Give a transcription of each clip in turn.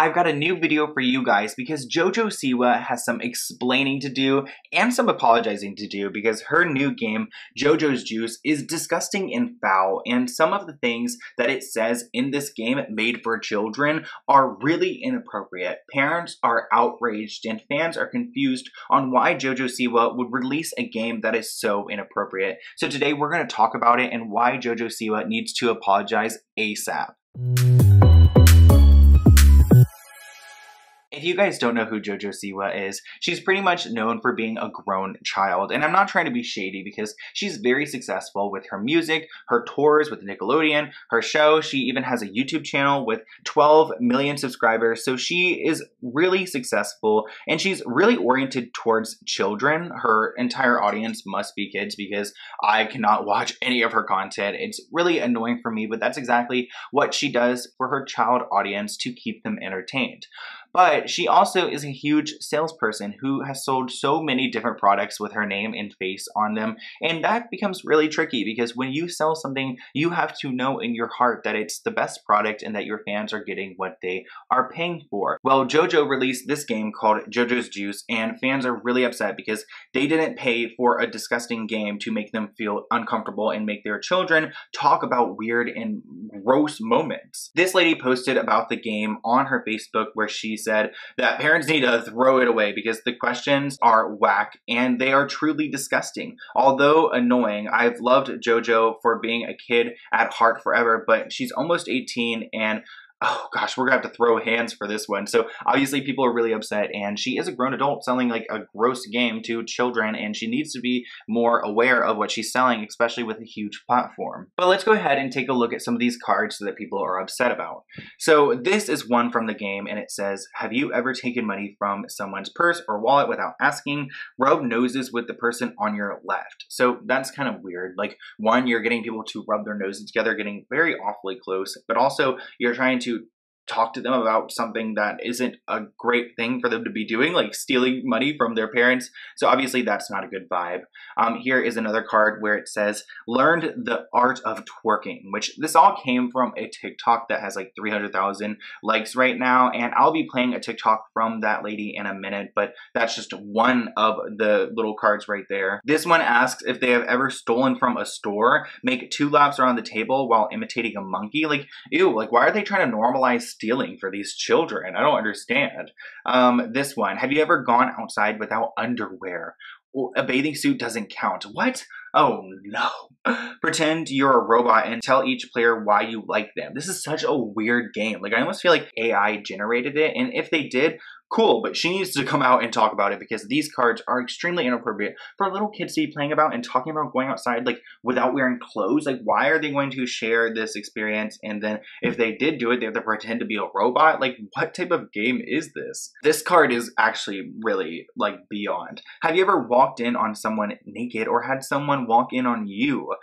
I've got a new video for you guys because JoJo Siwa has some explaining to do and some apologizing to do because her new game, JoJo's Juice, is disgusting and foul, and some of the things that it says in this game made for children are really inappropriate. Parents are outraged and fans are confused on why JoJo Siwa would release a game that is so inappropriate. So today we're going to talk about it and why JoJo Siwa needs to apologize ASAP. If you guys don't know who JoJo Siwa is, she's pretty much known for being a grown child. And I'm not trying to be shady because she's very successful with her music, her tours with Nickelodeon, her show. She even has a YouTube channel with 12 million subscribers. So she is really successful and she's really oriented towards children. Her entire audience must be kids because I cannot watch any of her content. It's really annoying for me, but that's exactly what she does for her child audience to keep them entertained. But she also is a huge salesperson who has sold so many different products with her name and face on them. And that becomes really tricky because when you sell something, you have to know in your heart that it's the best product and that your fans are getting what they are paying for. Well, JoJo released this game called JoJo's Juice, and fans are really upset because they didn't pay for a disgusting game to make them feel uncomfortable and make their children talk about weird and gross moments. This lady posted about the game on her Facebook where she said that parents need to throw it away because the questions are whack and they are truly disgusting. Although annoying, I've loved JoJo for being a kid at heart forever, but she's almost 18 and oh gosh, we're gonna have to throw hands for this one. So obviously people are really upset and she is a grown adult selling like a gross game to children and she needs to be more aware of what she's selling, especially with a huge platform. But let's go ahead and take a look at some of these cards that people are upset about. So this is one from the game and it says, have you ever taken money from someone's purse or wallet without asking? Rub noses with the person on your left. So that's kind of weird. Like one, you're getting people to rub their noses together, getting very awfully close, but also you're trying to talk to them about something that isn't a great thing for them to be doing, like stealing money from their parents. So obviously that's not a good vibe. Here is another card where it says, learned the art of twerking, which this all came from a TikTok that has like 300,000 likes right now. And I'll be playing a TikTok from that lady in a minute, but that's just one of the little cards right there. This one asks if they have ever stolen from a store, make 2 laps around the table while imitating a monkey. Like, ew, like why are they trying to normalize stealing for these children? I don't understand. This one, have you ever gone outside without underwear? Well, a bathing suit doesn't count. What? Oh no. Pretend you're a robot and tell each player why you like them. This is such a weird game. Like I almost feel like AI generated it, and if they did, cool, but she needs to come out and talk about it because these cards are extremely inappropriate for little kids to be playing about and talking about going outside like without wearing clothes. Like why are they going to share this experience? And then if they did do it, they have to pretend to be a robot? Like what type of game is this? This card is actually really like beyond. Have you ever walked in on someone naked or had someone walk in on you?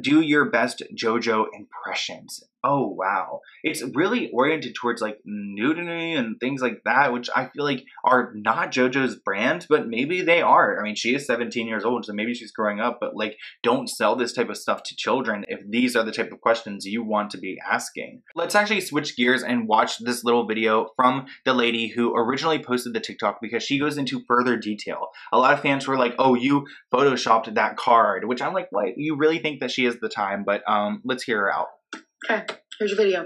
Do your best JoJo impressions. Oh wow. It's really oriented towards like nudity and things like that, which I feel like are not JoJo's brand, but maybe they are. I mean, she is 17 years old, so maybe she's growing up, but like don't sell this type of stuff to children if these are the type of questions you want to be asking. Let's actually switch gears and watch this little video from the lady who originally posted the TikTok because she goes into further detail. A lot of fans were like, oh, you photoshopped that card, which I'm like, what? You really think that she has the time? But let's hear her out. Okay, here's your video.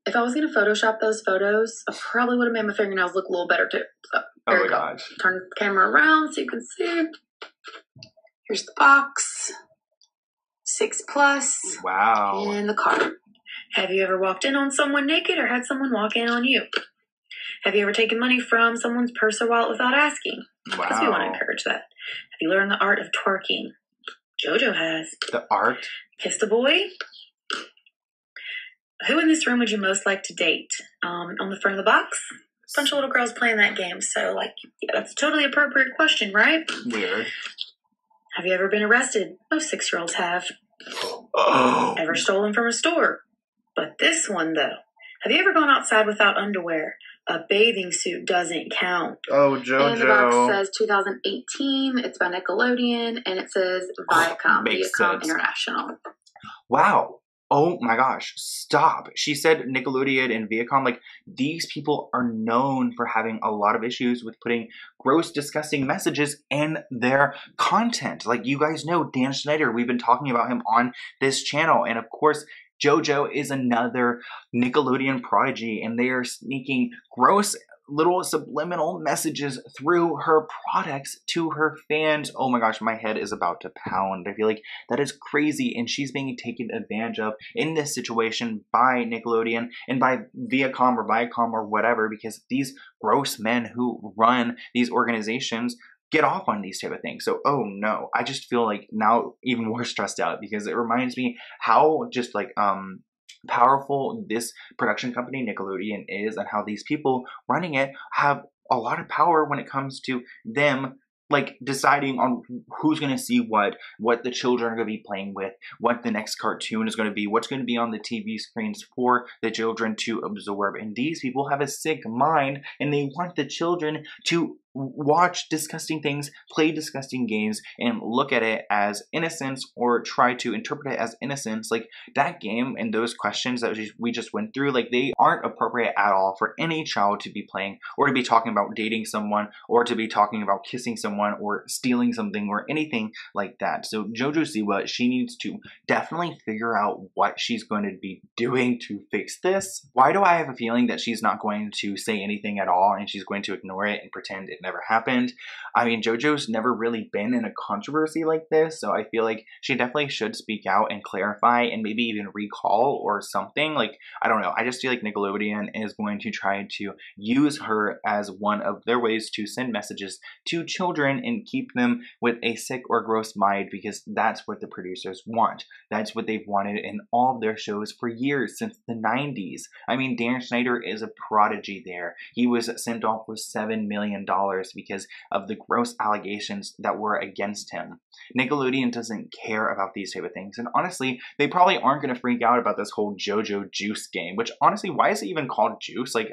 If I was going to Photoshop those photos, I probably would have made my fingernails look a little better too. So, oh my gosh. Turn the camera around so you can see it. Here's the box. 6+. Wow. And the card. Have you ever walked in on someone naked or had someone walk in on you? Have you ever taken money from someone's purse or wallet without asking? Wow. Because we want to encourage that. Have you learned the art of twerking? JoJo has. The art? Kiss the boy? Who in this room would you most like to date? On the front of the box, a bunch of little girls playing that game. So, like, yeah, that's a totally appropriate question, right? Weird. Have you ever been arrested? Most 6-year-olds have. Oh. Ever stolen from a store? But this one, though. Have you ever gone outside without underwear? A bathing suit doesn't count. Oh, JoJo. And the box says 2018. It's by Nickelodeon. And it says Viacom. Makes Viacom sense. International. Wow. Oh my gosh, stop. She said Nickelodeon and Viacom, like, these people are known for having a lot of issues with putting gross, disgusting messages in their content. Like, you guys know Dan Schneider, we've been talking about him on this channel. And of course, JoJo is another Nickelodeon prodigy, and they are sneaking gross little subliminal messages through her products to her fans. Oh my gosh, my head is about to pound. I feel like that is crazy, and she's being taken advantage of in this situation by Nickelodeon and by Viacom or whatever, because these gross men who run these organizations get off on these type of things. So, oh no, I just feel like now even more stressed out, because it reminds me how just like powerful this production company Nickelodeon is, and how these people running it have a lot of power when it comes to them like deciding on who's going to see what the children are going to be playing with, what the next cartoon is going to be, what's going to be on the TV screens for the children to absorb. And these people have a sick mind, and they want the children to watch disgusting things, play disgusting games, and look at it as innocence, or try to interpret it as innocence. Like, that game and those questions that we just went through, like, they aren't appropriate at all for any child to be playing, or to be talking about dating someone, or to be talking about kissing someone, or stealing something, or anything like that. So JoJo Siwa, she needs to definitely figure out what she's going to be doing to fix this. Why do I have a feeling that she's not going to say anything at all, and she's going to ignore it and pretend it never happened? I mean, JoJo's never really been in a controversy like this, so I feel like she definitely should speak out and clarify, and maybe even recall or something. Like, I don't know. I just feel like Nickelodeon is going to try to use her as one of their ways to send messages to children and keep them with a sick or gross mind, because that's what the producers want. That's what they've wanted in all of their shows for years, since the 90s. I mean, Dan Schneider is a prodigy there. He was sent off with $7 million because of the gross allegations that were against him. Nickelodeon doesn't care about these type of things, and honestly, they probably aren't going to freak out about this whole JoJo Juice game, which honestly, why is it even called Juice? Like,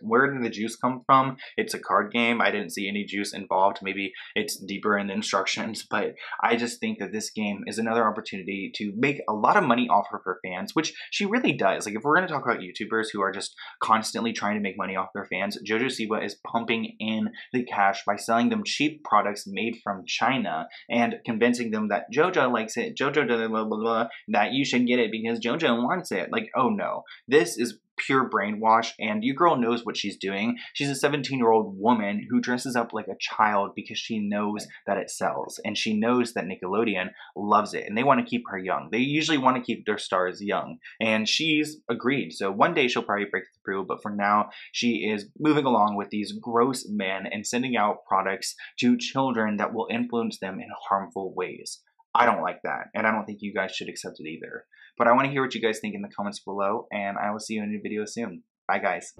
where did the juice come from? It's a card game. I didn't see any juice involved. Maybe it's deeper in the instructions, but I just think that this game is another opportunity to make a lot of money off of her fans, which she really does. Like, if we're going to talk about YouTubers who are just constantly trying to make money off their fans, JoJo Siwa is pumping in the cash by selling them cheap products made from China and convincing them that JoJo likes it, JoJo blah, blah, blah, blah, that you should get it because JoJo wants it. Like, oh no, this is pure brainwash, and your girl knows what she's doing. She's a 17-year-old woman who dresses up like a child because she knows that it sells, and she knows that Nickelodeon loves it, and they want to keep her young. They usually want to keep their stars young, and she's agreed. So one day she'll probably break through, but for now, she is moving along with these gross men and sending out products to children that will influence them in harmful ways. I don't like that, and I don't think you guys should accept it either. But I want to hear what you guys think in the comments below, and I will see you in a video soon. Bye, guys.